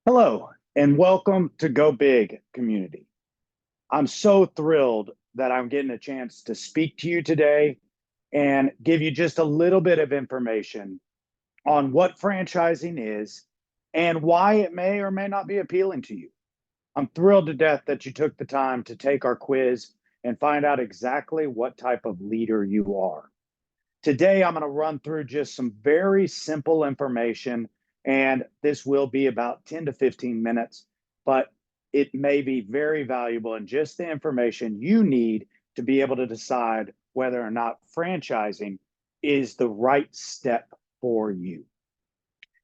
Hello, and welcome to Go Big community. I'm so thrilled that I'm getting a chance to speak to you today and give you just a little bit of information on what franchising is and why it may or may not be appealing to you. I'm thrilled to death that you took the time to take our quiz and find out exactly what type of leader you are. Today, I'm going to run through just some very simple information, and this will be about 10 to 15 minutes, but it may be very valuable and just the information you need to be able to decide whether or not franchising is the right step for you.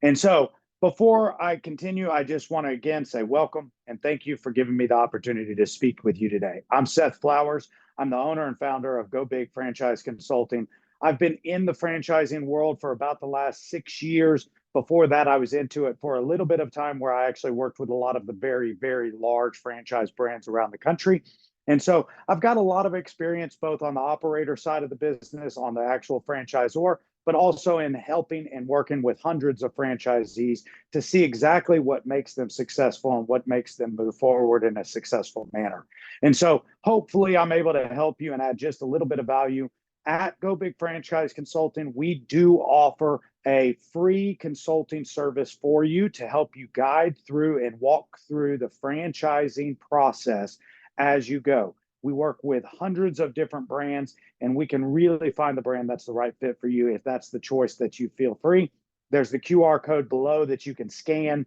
And so, before I continue, I just want to again say welcome and thank you for giving me the opportunity to speak with you today. I'm Seth Flowers. I'm the owner and founder of Go Big Franchise Consulting. I've been in the franchising world for about the last 6 years. Before that, I was into it for a little bit of time where I actually worked with a lot of the very, very large franchise brands around the country. And so I've got a lot of experience both on the operator side of the business, on the actual franchisor, but also in helping and working with hundreds of franchisees to see exactly what makes them successful and what makes them move forward in a successful manner. And so hopefully I'm able to help you and add just a little bit of value. At Go Big Franchise Consulting, we do offer a free consulting service for you to help you guide through and walk through the franchising process as you go. We work with hundreds of different brands, and we can really find the brand that's the right fit for you if that's the choice that you feel free. There's the QR code below that you can scan,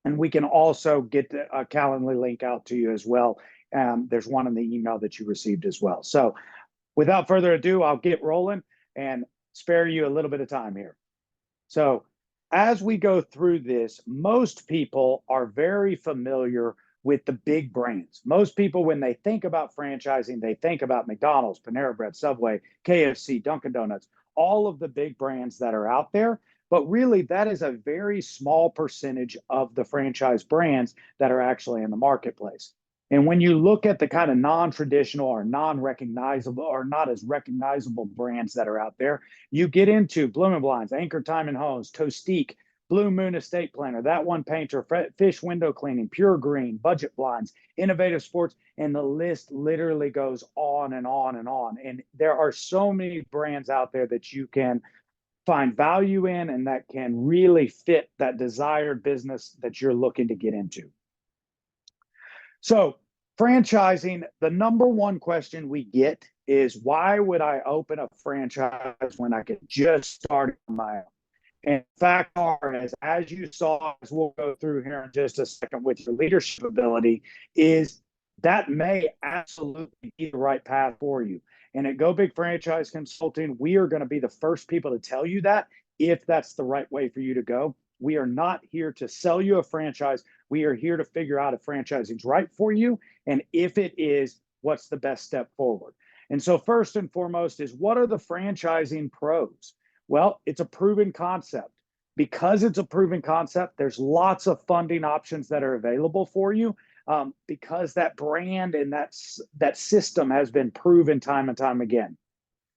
and we can also get a Calendly link out to you as well. There's one in the email that you received as well. So without further ado, I'll get rolling and spare you a little bit of time here. So as we go through this, most people are very familiar with the big brands. Most people, when they think about franchising, they think about McDonald's, Panera Bread, Subway, KFC, Dunkin' Donuts, all of the big brands that are out there. But really, that is a very small percentage of the franchise brands that are actually in the marketplace. And when you look at the kind of non-traditional or non-recognizable or not as recognizable brands that are out there, you get into Blooming Blinds, Anchor Time and Homes, Tostique, Blue Moon Estate Planner, That One Painter, Fish Window Cleaning, Pure Green, Budget Blinds, Innovative Sports, and the list literally goes on and on and on. And there are so many brands out there that you can find value in and that can really fit that desired business that you're looking to get into. So, franchising, the number one question we get is why would I open a franchise when I could just start on my own? And fact are, as you saw, as we'll go through here in just a second with your leadership ability, is that may absolutely be the right path for you. And at Go Big Franchise Consulting, we are going to be the first people to tell you that if that's the right way for you to go. We are not here to sell you a franchise. We are here to figure out if franchising is right for you. And if it is, what's the best step forward? And so, first and foremost, is what are the franchising pros? Well, it's a proven concept. Because it's a proven concept, there's lots of funding options that are available for you because that brand and that system has been proven time and time again.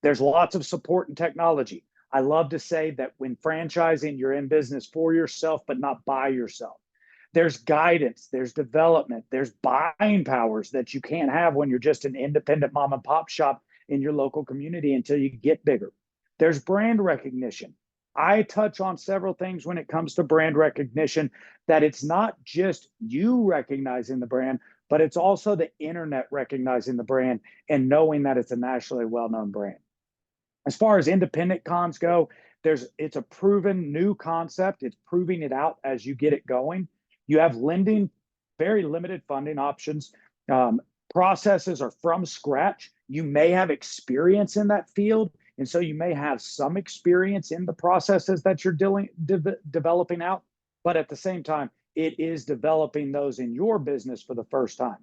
There's lots of support and technology. I love to say that when franchising, you're in business for yourself, but not by yourself. There's guidance, there's development, there's buying powers that you can't have when you're just an independent mom and pop shop in your local community until you get bigger. There's brand recognition. I touch on several things when it comes to brand recognition, that it's not just you recognizing the brand, but it's also the internet recognizing the brand and knowing that it's a nationally well-known brand. As far as independent cons go, it's a proven new concept. It's proving it out as you get it going. You have lending, very limited funding options. Processes are from scratch. You may have experience in that field, and so you may have some experience in the processes that you're developing out. But at the same time, it is developing those in your business for the first time.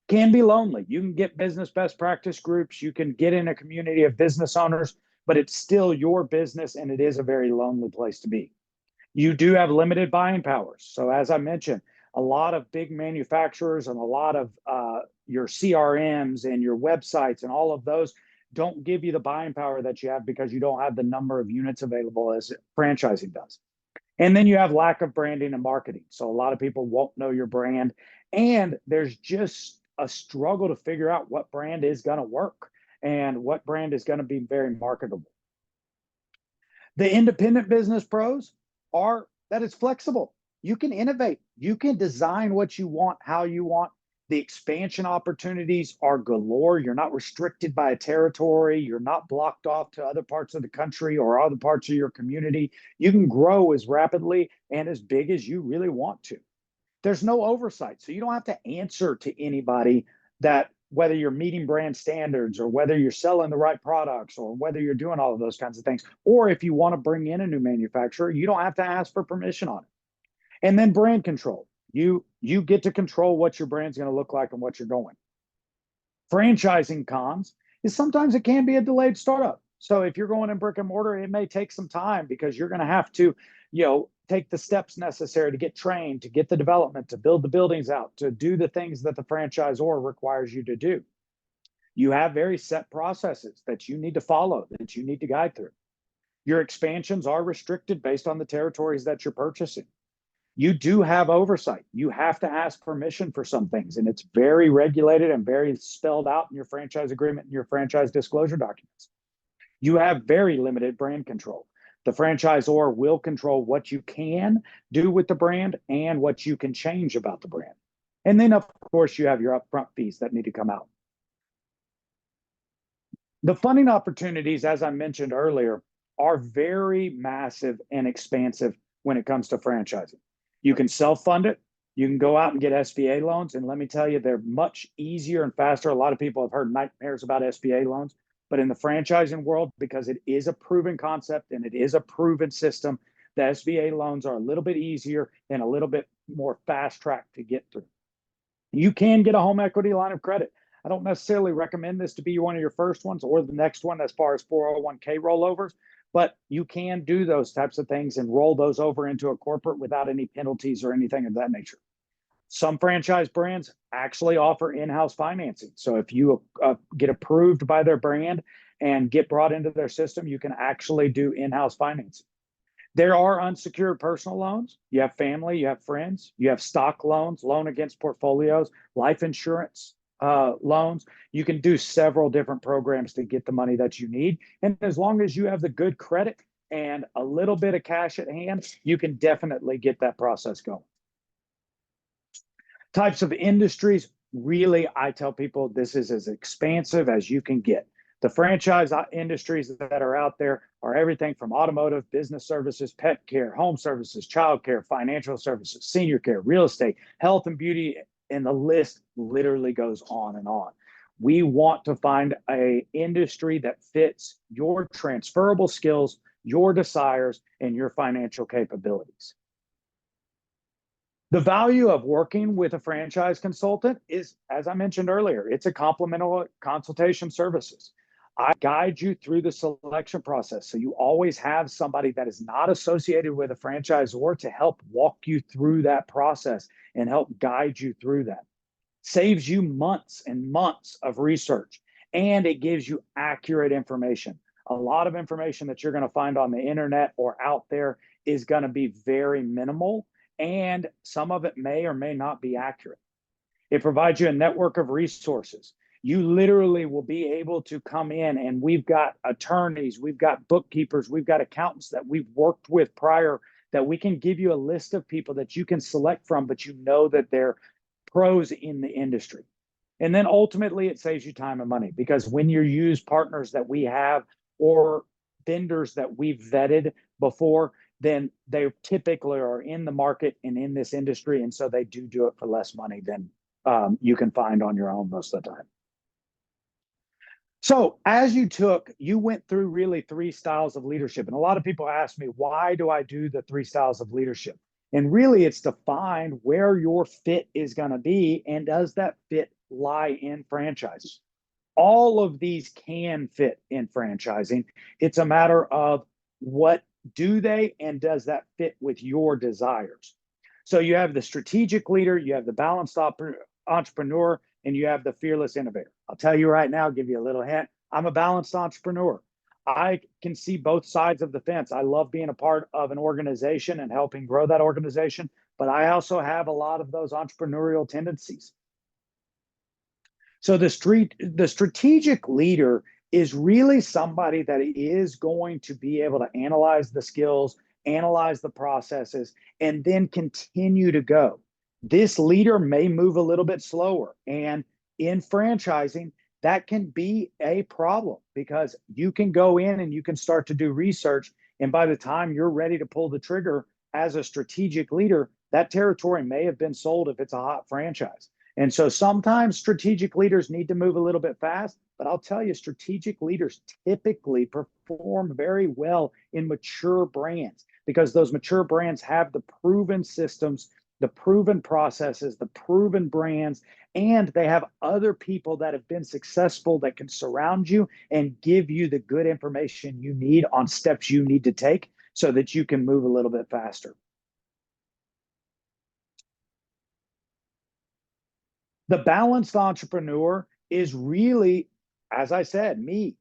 Can be lonely. You can get business best practice groups. You can get in a community of business owners, but it's still your business, and it is a very lonely place to be. You do have limited buying powers. So as I mentioned, a lot of big manufacturers and a lot of your CRMs and your websites and all of those don't give you the buying power that you have because you don't have the number of units available as franchising does. And then you have lack of branding and marketing. So a lot of people won't know your brand. And there's just a struggle to figure out what brand is going to work and what brand is going to be very marketable. The independent business pros are that it's flexible. You can innovate. You can design what you want, how you want. The expansion opportunities are galore. You're not restricted by a territory. You're not blocked off to other parts of the country or other parts of your community. You can grow as rapidly and as big as you really want to. There's no oversight. So you don't have to answer to anybody that whether you're meeting brand standards or whether you're selling the right products or whether you're doing all of those kinds of things. Or if you want to bring in a new manufacturer, you don't have to ask for permission on it. And then brand control. You get to control what your brand's going to look like and what you're going. Franchising cons is sometimes it can be a delayed startup. So if you're going in brick and mortar, it may take some time because you're going to have to, take the steps necessary to get trained, to get the development, to build the buildings out, to do the things that the franchisor requires you to do. You have very set processes that you need to follow, that you need to guide through. Your expansions are restricted based on the territories that you're purchasing. You do have oversight. You have to ask permission for some things, and it's very regulated and very spelled out in your franchise agreement and your franchise disclosure documents. You have very limited brand control. The franchisor will control what you can do with the brand and what you can change about the brand. And then, of course, you have your upfront fees that need to come out. The funding opportunities, as I mentioned earlier, are very massive and expansive when it comes to franchising. You can self-fund it. You can go out and get SBA loans. And let me tell you, they're much easier and faster. A lot of people have heard nightmares about SBA loans. But in the franchising world, because it is a proven concept and it is a proven system, the SBA loans are a little bit easier and a little bit more fast track to get through. You can get a home equity line of credit. I don't necessarily recommend this to be one of your first ones or the next one as far as 401k rollovers, but you can do those types of things and roll those over into a corporate without any penalties or anything of that nature. Some franchise brands actually offer in-house financing. So if you get approved by their brand and get brought into their system, you can actually do in-house financing. There are unsecured personal loans. You have family, you have friends, you have stock loans, loan against portfolios, life insurance loans. You can do several different programs to get the money that you need. And as long as you have the good credit and a little bit of cash at hand, you can definitely get that process going. Types of industries, really, I tell people this is as expansive as you can get. The franchise industries that are out there are everything from automotive, business services, pet care, home services, child care, financial services, senior care, real estate, health and beauty, and the list literally goes on and on. We want to find an industry that fits your transferable skills, your desires, and your financial capabilities. The value of working with a franchise consultant is, as I mentioned earlier, it's a complimentary consultation services. I guide you through the selection process. So you always have somebody that is not associated with a franchisor to help walk you through that process and help guide you through that. Saves you months and months of research, and it gives you accurate information. A lot of information that you're going to find on the internet or out there is going to be very minimal, and some of it may or may not be accurate. It provides you a network of resources. You literally will be able to come in, and we've got attorneys, we've got bookkeepers, we've got accountants that we've worked with prior that we can give you a list of people that you can select from, but you know that they're pros in the industry. And then ultimately it saves you time and money, because when you use partners that we have or vendors that we've vetted before, then they typically are in the market and in this industry. And so they do it for less money than you can find on your own most of the time. So as you went through really 3 styles of leadership. And a lot of people ask me, why do I do the 3 styles of leadership? And really it's to find where your fit is going to be. And does that fit lie in franchising? All of these can fit in franchising. It's a matter of what do they, and does that fit with your desires? So you have the strategic leader, you have the balanced entrepreneur, and you have the fearless innovator. I'll tell you right now, give you a little hint. I'm a balanced entrepreneur. I can see both sides of the fence. I love being a part of an organization and helping grow that organization, but I also have a lot of those entrepreneurial tendencies. So the strategic leader is really somebody that is going to be able to analyze the skills, analyze the processes, and then continue to go. This leader may move a little bit slower. And in franchising, that can be a problem because you can go in and you can start to do research. And by the time you're ready to pull the trigger as a strategic leader, that territory may have been sold if it's a hot franchise. And so sometimes strategic leaders need to move a little bit fast, but I'll tell you, strategic leaders typically perform very well in mature brands because those mature brands have the proven systems, the proven processes, the proven brands, and they have other people that have been successful that can surround you and give you the good information you need on steps you need to take so that you can move a little bit faster. The balanced entrepreneur is really, as I said, me.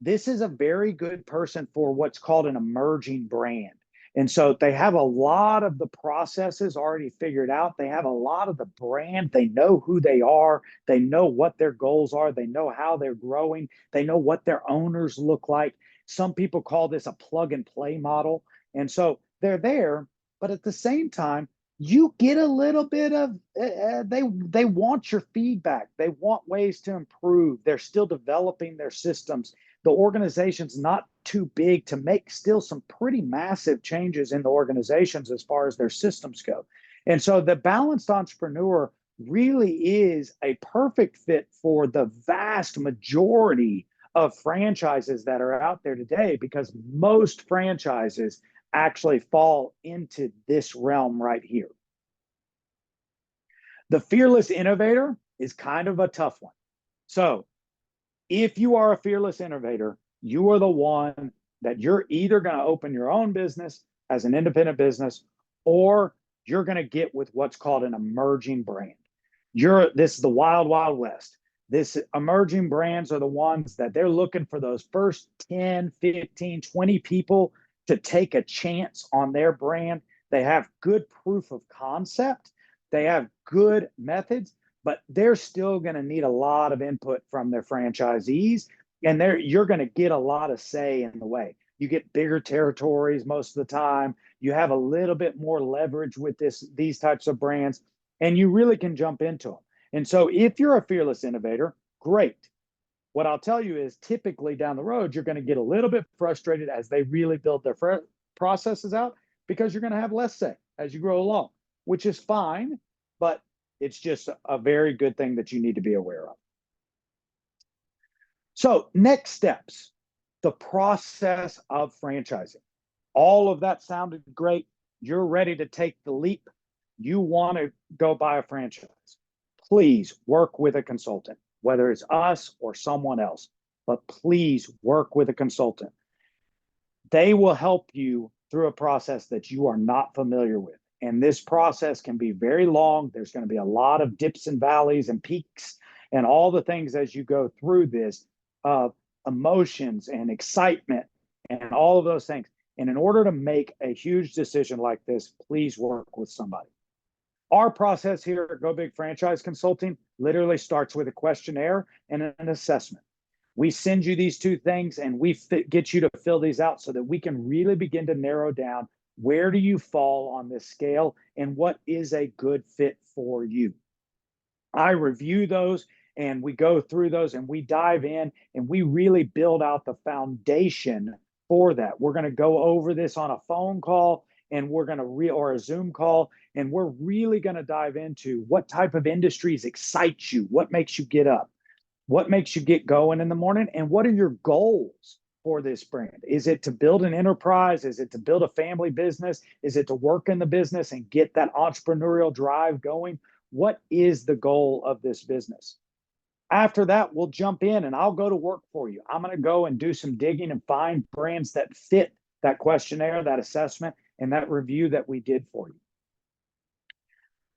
This is a very good person for what's called an emerging brand. And so they have a lot of the processes already figured out. They have a lot of the brand. They know who they are. They know what their goals are. They know how they're growing. They know what their owners look like. Some people call this a plug and play model. And so they're there, but at the same time, you get a little bit of they want your feedback. They want ways to improve. They're still developing their systems. The organization's not too big to make still some pretty massive changes in the organizations as far as their systems go. And so the balanced entrepreneur really is a perfect fit for the vast majority of franchises that are out there today because most franchises actually fall into this realm right here. The fearless innovator is kind of a tough one. So, if you are a fearless innovator, you are the one that you're either going to open your own business as an independent business or you're going to get with what's called an emerging brand. This is the wild, wild west. This emerging brands are the ones that they're looking for those first 10, 15, 20 people to take a chance on their brand. They have good proof of concept. They have good methods, but they're still going to need a lot of input from their franchisees. And you're going to get a lot of say in the way. You get bigger territories most of the time. You have a little bit more leverage with these types of brands, and you really can jump into them. And so if you're a fearless innovator, great. What I'll tell you is typically down the road, you're going to get a little bit frustrated as they really build their processes out because you're going to have less say as you grow along, which is fine, but it's just a very good thing that you need to be aware of. So next steps, the process of franchising. All of that sounded great. You're ready to take the leap. You want to go buy a franchise. Please work with a consultant, whether it's us or someone else, but please work with a consultant. They will help you through a process that you are not familiar with. And this process can be very long. There's going to be a lot of dips and valleys and peaks and all the things as you go through this emotions and excitement and all of those things. And in order to make a huge decision like this, please work with somebody. Our process here at Go Big Franchise Consulting literally starts with a questionnaire and an assessment. We send you these two things and we get you to fill these out so that we can really begin to narrow down where do you fall on this scale and what is a good fit for you. I review those and we go through those and we dive in and we really build out the foundation for that. We're going to go over this on a phone call and we're going to or a Zoom call, and we're really going to dive into what type of industries excite you, what makes you get up, what makes you get going in the morning, and what are your goals for this brand? Is it to build an enterprise? Is it to build a family business? Is it to work in the business and get that entrepreneurial drive going? What is the goal of this business? After that, we'll jump in and I'll go to work for you. I'm going to go and do some digging and find brands that fit that questionnaire, that assessment, and that review that we did for you.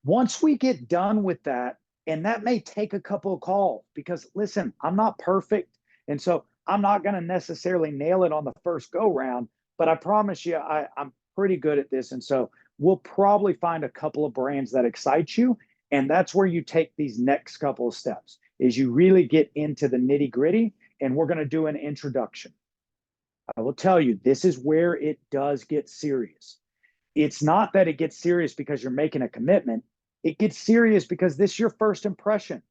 Once we get done with that, and that may take a couple of calls because listen, I'm not perfect. And so I'm not going to necessarily nail it on the first go round, but I promise you, I'm pretty good at this. And so we'll probably find a couple of brands that excite you. And that's where you take these next couple of steps is you really get into the nitty gritty, and we're going to do an introduction. I will tell you, this is where it does get serious. It's not that it gets serious because you're making a commitment. It gets serious because this is your first impression.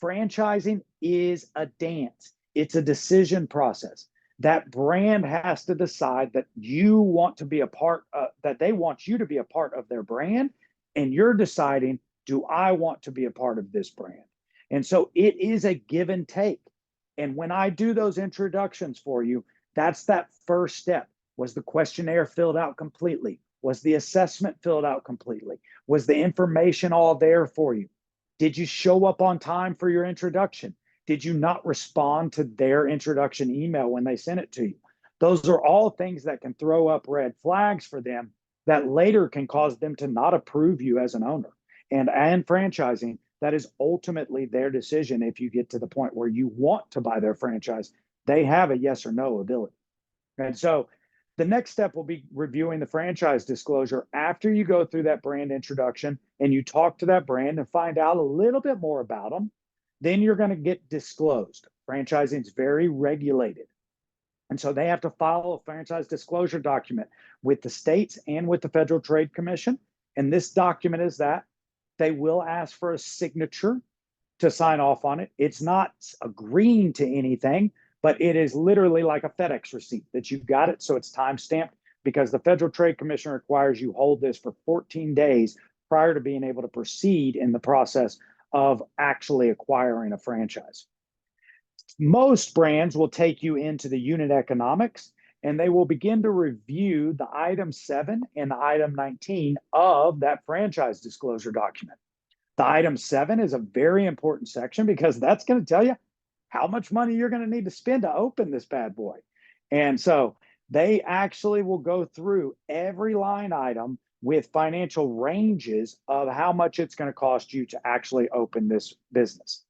Franchising is a dance. It's a decision process. That brand has to decide that you want to be a part, that they want you to be a part of their brand. And you're deciding, do I want to be a part of this brand? And so it is a give and take. And when I do those introductions for you, that's that first step. Was the questionnaire filled out completely? Was the assessment filled out completely? Was the information all there for you? Did you show up on time for your introduction? Did you not respond to their introduction email when they sent it to you? Those are all things that can throw up red flags for them that later can cause them to not approve you as an owner. And franchising, that is ultimately their decision. If you get to the point where you want to buy their franchise, they have a yes or no ability. And so the next step will be reviewing the franchise disclosure after you go through that brand introduction and you talk to that brand and find out a little bit more about them. Then you're going to get disclosed. Franchising is very regulated. And so they have to file a franchise disclosure document with the states and with the Federal Trade Commission. And this document is that they will ask for a signature to sign off on it. It's not agreeing to anything, but it is literally like a FedEx receipt that you've got it. So it's time stamped because the Federal Trade Commission requires you hold this for 14 days prior to being able to proceed in the process of actually acquiring a franchise. Most brands will take you into the unit economics and they will begin to review the item 7 and the item 19 of that franchise disclosure document. The item 7 is a very important section because that's going to tell you how much money you're going to need to spend to open this bad boy. And so they actually will go through every line item with financial ranges of how much it's going to cost you to actually open this business.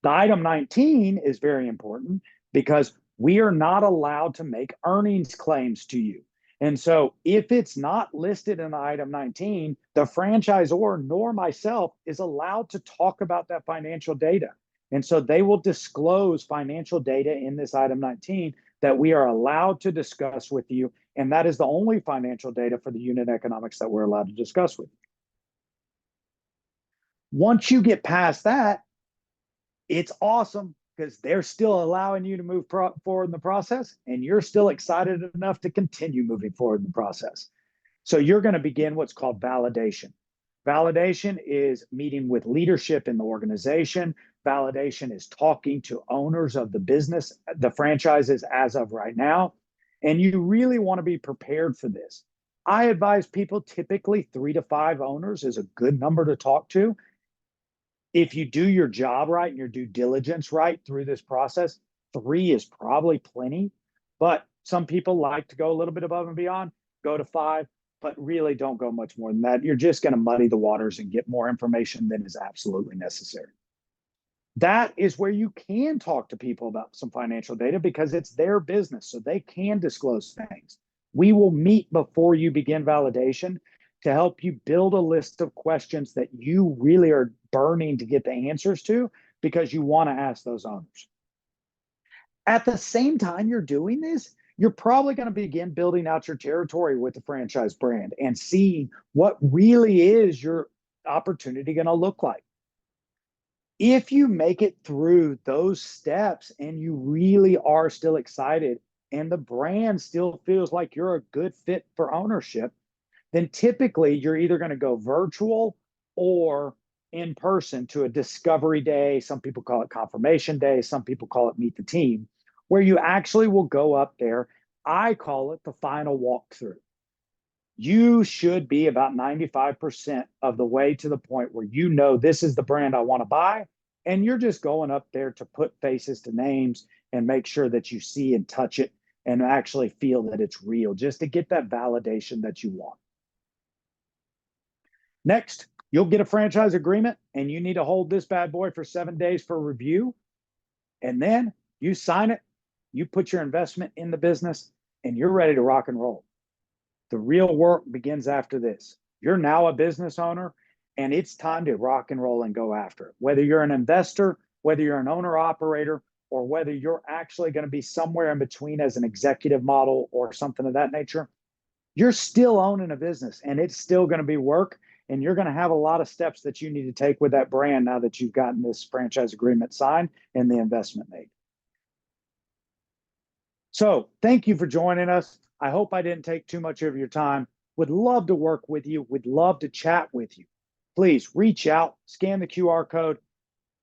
The item 19 is very important because we are not allowed to make earnings claims to you. And so if it's not listed in item 19, the franchisor nor myself is allowed to talk about that financial data. And so they will disclose financial data in this item 19 that we are allowed to discuss with you. And that is the only financial data for the unit economics that we're allowed to discuss with you. Once you get past that, it's awesome because they're still allowing you to move forward in the process and you're still excited enough to continue moving forward in the process. So you're going to begin what's called validation. Validation is meeting with leadership in the organization. Validation is talking to owners of the business, the franchises as of right now. And you really want to be prepared for this. I advise people typically 3 to 5 owners is a good number to talk to. If you do your job right and your due diligence right through this process, 3 is probably plenty. But some people like to go a little bit above and beyond, go to 5, but really don't go much more than that. You're just going to muddy the waters and get more information than is absolutely necessary. That is where you can talk to people about some financial data because it's their business, so they can disclose things. We will meet before you begin validation to help you build a list of questions that you really are burning to get the answers to because you want to ask those owners. At the same time you're doing this, you're probably going to begin building out your territory with the franchise brand and seeing what really is your opportunity going to look like. If you make it through those steps and you really are still excited and the brand still feels like you're a good fit for ownership, then typically you're either going to go virtual or in person to a discovery day. Some people call it confirmation day. Some people call it meet the team, where you actually will go up there. I call it the final walkthrough. You should be about 95% of the way to the point where you know this is the brand I want to buy. And you're just going up there to put faces to names and make sure that you see and touch it and actually feel that it's real, just to get that validation that you want. Next, you'll get a franchise agreement and you need to hold this bad boy for 7 days for review. And then you sign it You put your investment in the business and you're ready to rock and roll. The real work begins after this. You're now a business owner and it's time to rock and roll and go after it. Whether you're an investor, whether you're an owner operator, or whether you're actually going to be somewhere in between as an executive model or something of that nature, you're still owning a business and it's still going to be work. And you're going to have a lot of steps that you need to take with that brand now that you've gotten this franchise agreement signed and the investment made. So thank you for joining us. I hope I didn't take too much of your time. Would love to work with you. Would love to chat with you. Please reach out, scan the QR code,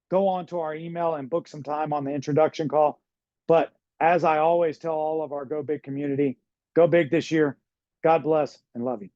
go on to our email and book some time on the introduction call. But as I always tell all of our Go Big community, go big this year. God bless and love you.